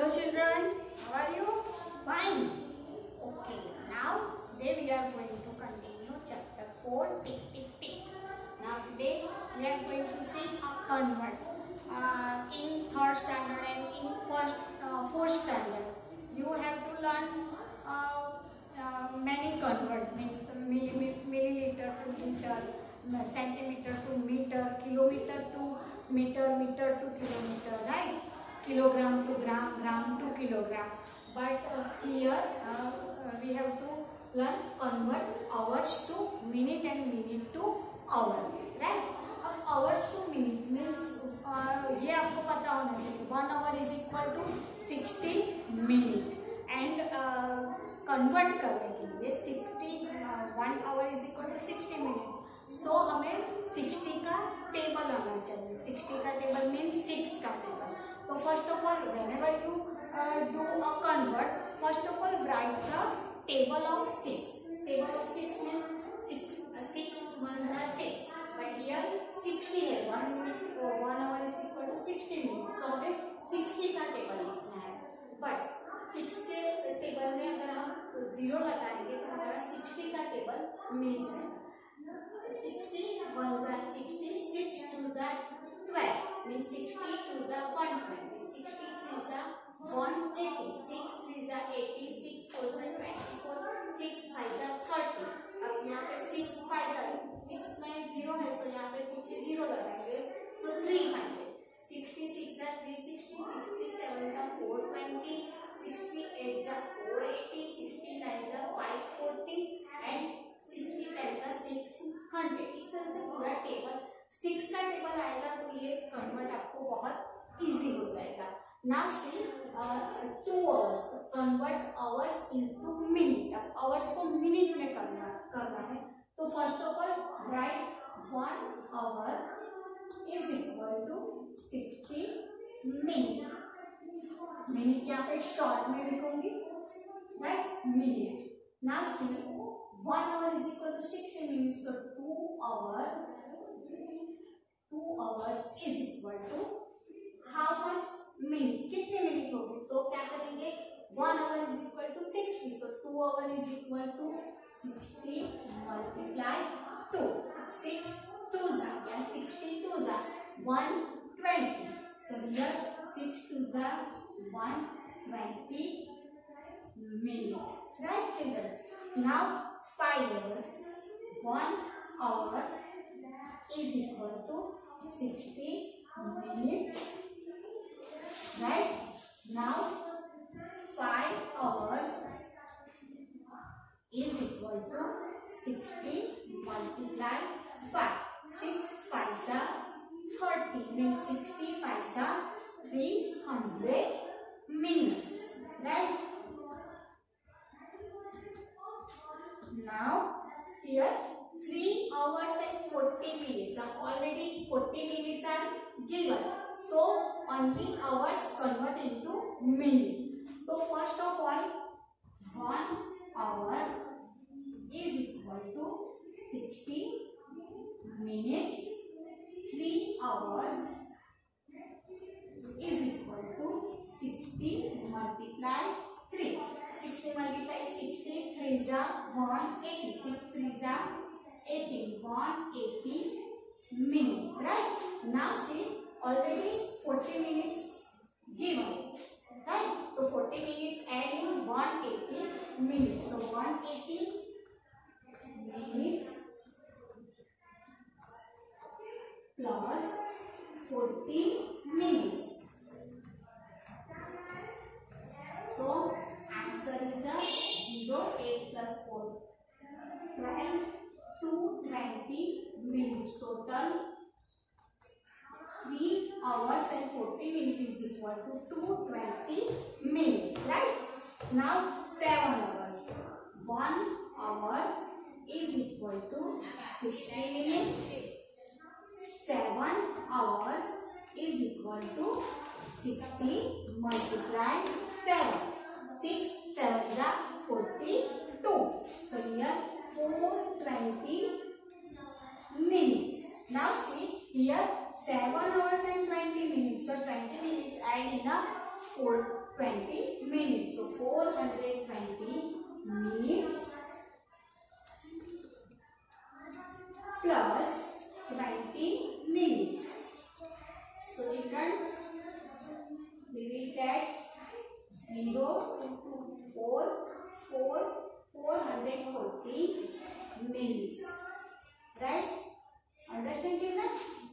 Hello children, how are you? Fine. Okay, now today we are going to continue chapter 4, tick tick tick. Now today we are going to see a convert in third standard and in fourth standard. You have to learn many convert, means milliliter to liter, centimeter to meter, kilometer to meter, meter to kilometer, right? Kilogram to gram, gram to kilogram. But here we have to learn convert hours to minute and minute to hour, right? अब hours to minute means ये आपको पता होना चाहिए 1 hour is equal to 60 minute and convert करने के लिए 1 hour is equal to 60 minute. So हमें 60 का टेबल आना चाहिए. 60 का टेबल means 6 का table. So first of all, whenever you do a convert, first of all write the table of 6. Table of 6 means 6 1 are 6. But here 60 है. 1 minute 1 hour is equal to 60 minutes. So हमें 60 का table लिखना है. But 6 के table में अगर हम 0 लगाएंगे तो हमारा 60 का टेबल मिल जाएगा. 60 1s are 60, 6 2s are 12. Means 60 2s are 120, 60 3s are 180, 6 3s are 80, 6 4s are 24, 6 5s are 30. अब यहाँ पे 6 5 are 6 में 0 है तो यहाँ पे पीछे 0 लगाएंगे. So 300. 66 are 360, 67 are 420, 68 are 480, 69 are 540 and 60 10 are 600. इस तरह से पूरा टेबल 6 का टेबल आएगा तो ये कन्वर्ट आपको बहुत इजी हो जाएगा. Now see 2 hours, convert hours into minute. अब आवर्स को मिनट में कन्वर्ट करना है तो first of all right 1 hour is equal to 60 minute. Minute यहाँ पे शॉर्ट में लिखूंगी, right, minute. Now see 1 hour is equal to 60 minutes, so 2 hours is equal to how much minute? कितने मिनट होगी? तो क्या करेंगे? 1 hour is equal to 60, so 2 hour is equal to 60 multiply 2. 6 2s are, yeah, 60 2s are 120. So here 6 2s are 120 minutes, right children? Now 5 hours, 1 hour is equal to 60 minutes, right? Now 5 hours is equal to 60 multiply 5. 6 5s are 30, means 60 5s are 300 minutes, right? Now here 3 hours and 40 minutes are already 40 minutes are given, so only hours convert into minute. So first of all 1 hour is equal to 60 minutes. 3 hours is equal to 60 multiply 3. 60 multiply 60, 3s are 180, 6 3s are 18, 180 minutes, right? Now see, already 40 minutes given, right? So 40 minutes add in 180 minutes, so 180 minutes plus 40 minutes. So answer is a 0, 8 plus 4, 12, 220 minutes. Total 3 hours and 40 minutes is equal to 220 minutes, right? Now 7 hours. 1 hour is equal to 60 minutes. 7 hours is equal to 60 multiply 7. 6 7s are 42. So here 420 minutes. Now see here 7 hours and 20 minutes. So 20 minutes add in a 420. we will get 0 to 440 minutes, right? Understand children?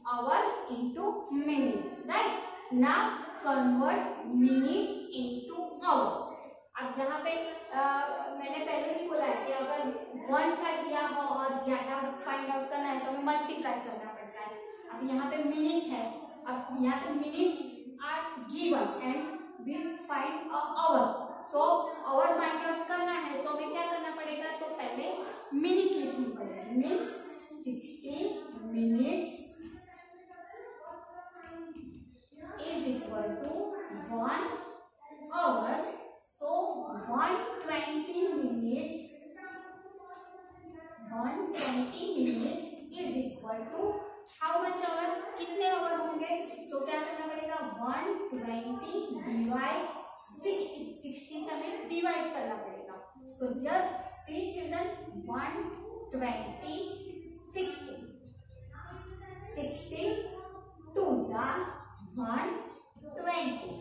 Hour into minute, right? Now convert minutes into hour. अब यहाँ पे मैंने पहले भी बोला है कि अगर 1 का दिया हो और ज्यादा फाइंड आउट करना है तो हमें मल्टीप्लाई करना पड़ता है। अब यहाँ पे मिनट है, अब यहाँ पे minute are given and we find a hour, so hour find out करना है तो हमें क्या करना पड़ेगा, तो पहले मिनट लिखनी पड़ेगी। Means 60 minutes is equal to 1 hour, so 120 minutes is equal to how much hour, कितने आवर होंगे, सो क्या करना पड़ेगा 120 डिवाइड 60 से हमें डिवाइड करना पड़ेगा। So here see children 120 60 2s are 120,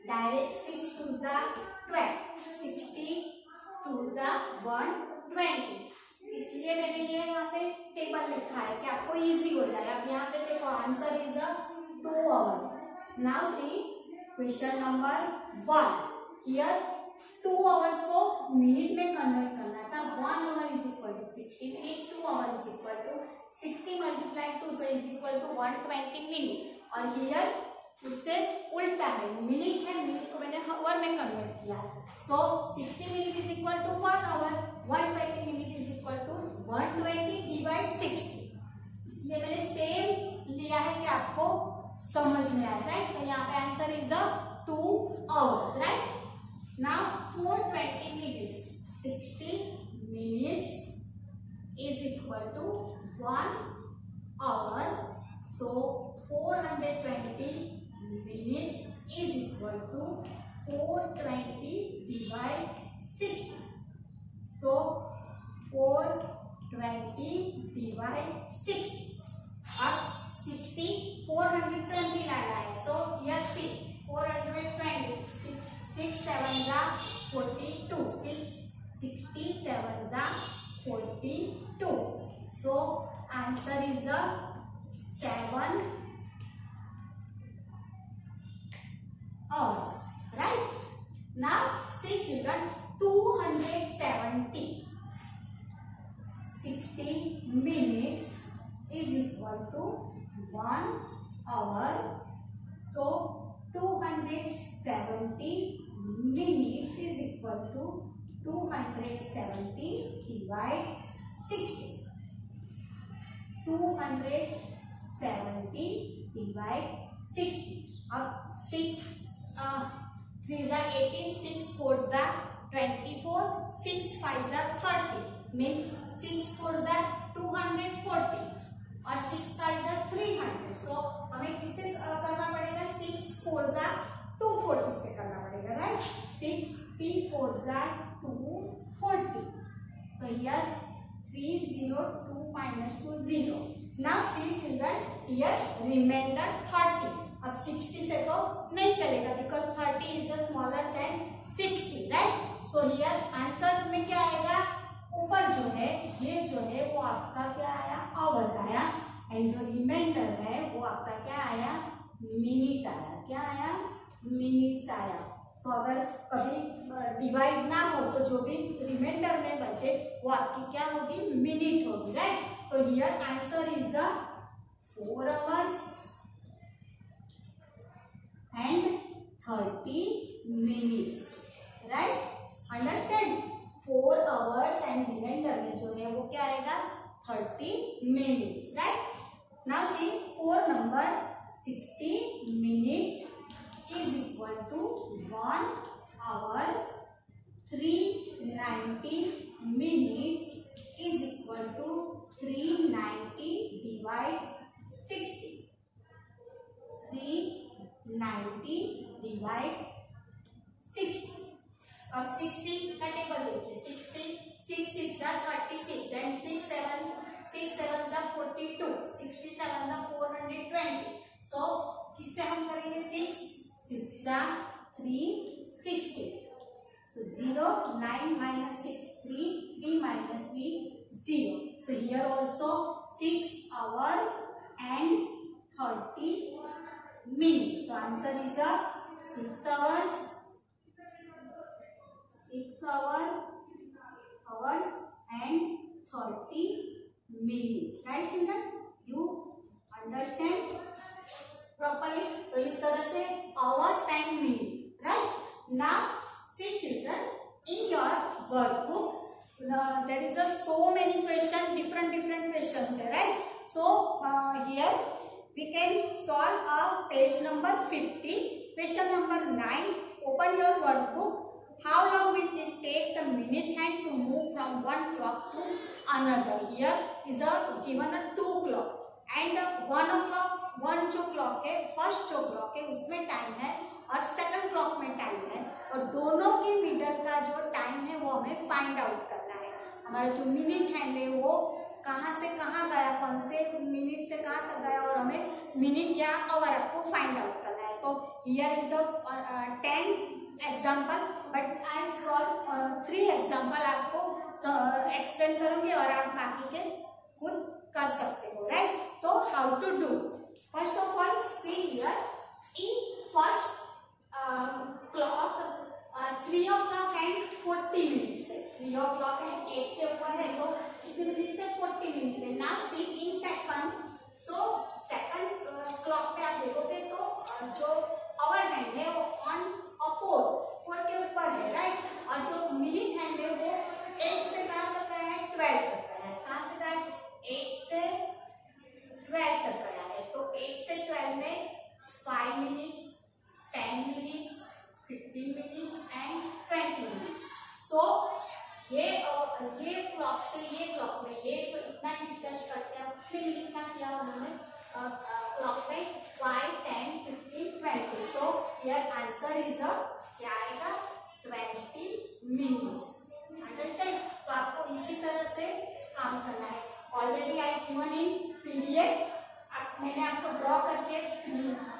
direct 6 2s are 12, 60 2s are 120, इसलिए मैंने ये यहाँ पे टेबल लिखा है कि आपको इजी हो जाए। अब यहाँ पे देखो answer is 2 hour. Now see question number 1, here 2 hours को मिनट में कन्वर्ट करना था। 1 hour is equal to 60 minute, 2 hour is equal to 60 multiply 2 so is equal to 120 minute. और हियर उससे उल्टा है, मिनट है, मिनट को मैंने आवर में कन्वर्ट किया। So 60 minute is equal to 1 hour, 120 minute is equal to 120 divide 60। इसलिए मैंने सेम लिया है कि आपको समझ में आए, राइट? तो यहाँ पे answer is 2 hours, right? Now 420 minutes, 60 minutes is equal to 1 hour. So 420 minutes is equal to 420 divide 60. So 420 divide 60. अब 60 420 लाना है. So here see 420. 6 7s are 42. 67s are 42. So answer is 7 hours. Right? Now see children, 270. 60 minutes is equal to 1 hour. So 270 minutes is equal to 270 divide 60. 270 divide 60. अब 6 3s are 18, 6 4s are 24, 6 5s are 30. Means 6 4s are 240 और 6 5s are 300. So हमें किससे करना पड़ेगा? 6 4s are 240 से करना पड़ेगा, right? 6 3 4s are 240. So here 3 0 2 minus 2 0. Now see children, here remainder 30. अब 60 से तो नहीं चलेगा because 30 is smaller than 60, right? So here answer में क्या आएगा? ऊपर जो है ये जो है वो आपका क्या आया? आवर आया, एंड जो रिमाइंडर है वो आपका क्या आया? मिनट आया। क्या आया? मिनट्स आया। सो अगर कभी डिवाइड ना हो तो जो भी रिमाइंडर में बचे वो आपकी क्या होगी? मिनट होगी, राइट? तो here answer is 4 hours and 30 minutes, right? Understand? 4 hours and remainder में जो है वो क्या आएगा? 30 minutes, right? Now see 4 number 60 minute is equal to 1 hour. 390 minutes is equal to 390 divide 60. 390 divide 60. अब 60 का टेबल देखिए. 60 6 6 are 36, then 6 7s are 42, 67 are 420. So किससे हम करेंगे? 6 6 3 16. So 0, 9 minus 6, 3, 3 minus 3, 0. So here also 6 hours and 30 minutes. So answer is 6 hours, 6 hours and 30 minutes. Right children? You understand properly? तो इस तरह से hours and minutes. Right? Now see children, in your workbook there is so many questions, different questions here, right? So here we can solve a page number 50, question number 9. Open your workbook. How long will it take the minute hand to move from one clock to another? Here is a given a 2 clock and 1 o'clock. 1 जो clock है, first जो clock है उसमें time है और second clock में time है, और दोनों के मिडल का जो टाइम है वो हमें फाइंड आउट करना है. हमारा जो मिनट हैंड है वो कहाँ से कहाँ गया, कौन से मिनट से कहाँ तक गया, और हमें मिनट या आवर आपको फाइंड आउट करना है. तो here is a 10 example, but I solve 3 example आपको एक्सप्लेन करूंगी और आप बाकी के खुद कर सकते हो. राइट? तो how to do, first of all see here in first clock 3 o'clock and 40 minutes है. 3 o'clock and 8 के ऊपर है तो कितने मिनट है, 40 मिनट है. Now see in second. So second clock पे आप देखोगे तो जो आवर हैंड है वो ऑन 4 के ऊपर है. राइट? और जो मिनट हैंड है वो 8 से कहाँ तक गया है, 12 तक गया है. कहाँ से गया है, 8 से 12 तक गया है. तो 8 से 12 में 5 minutes, 10 minutes, 15 minutes and 20 minutes. So ये क्लॉक से ये क्लॉक में ये जो इतना डिस्टेंस करते हैं कितने मिनट का किया उन्होंने क्लॉक में 5, 10, 15, 20. So here answer is क्या आएगा, 20 minutes. Understand? तो आपको इसी तरह से काम करना है. Already I given in PDF, मैंने आपको ड्रॉ करके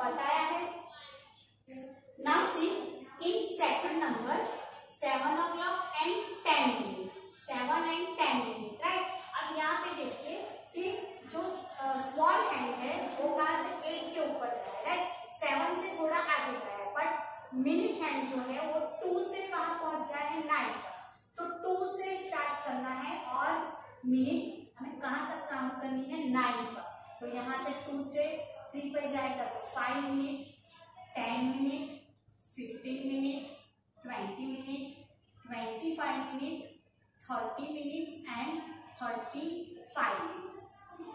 बताया है. Now see in second number 7 o'clock and 10 minutes. 7 and 10 minutes. Right? अब यहाँ पे देखिए कि जो स्मॉल हैंड है वो कहाँ से 8 के ऊपर गया है. राइट? 7 से थोड़ा आगे गया है, बट मिनट हैंड जो है वो 2 से कहाँ पहुंच गया है, 9 तक. तो 2 से स्टार्ट करना है और मिनट हमें कहाँ तक काउंट करनी है, 9 तक. तो यहाँ से 2 से 3 पे जाएगा तो 5 minute, 10 minute, 15 minutes, 20 minutes, 25 minutes, 30 minutes and 35 minutes.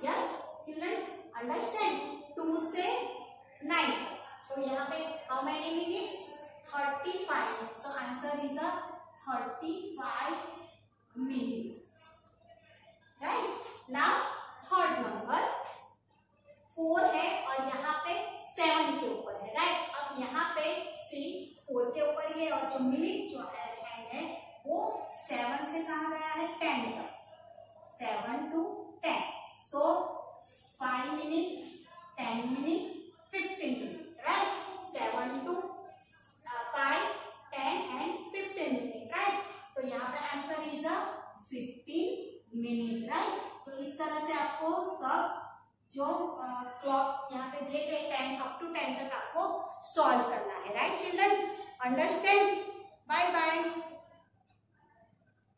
Yes, children, understand? 2 से 9. तो यहाँ पे how many minutes? 35 minutes. So answer is 35 minutes. Right? Now third number 4 है और यहाँ पे 7 के ऊपर है. राइट? अब यहाँ पे सी 4 के ऊपर है और जो मिनट जो है वो 7 से कहाँ गया है, 10 तक. 7 to 10. So 5 minutes, 10 minutes, 15 minutes. Right? 7 to 5, 10 and 15 minutes. Right? तो यहाँ पे आंसर इज 15 minutes. राइट? तो इस तरह से आपको सब जो क्लॉक यहाँ पे दिए गए 10 up to 10 तक आपको सॉल्व करना है. Right children? Understand? Bye bye.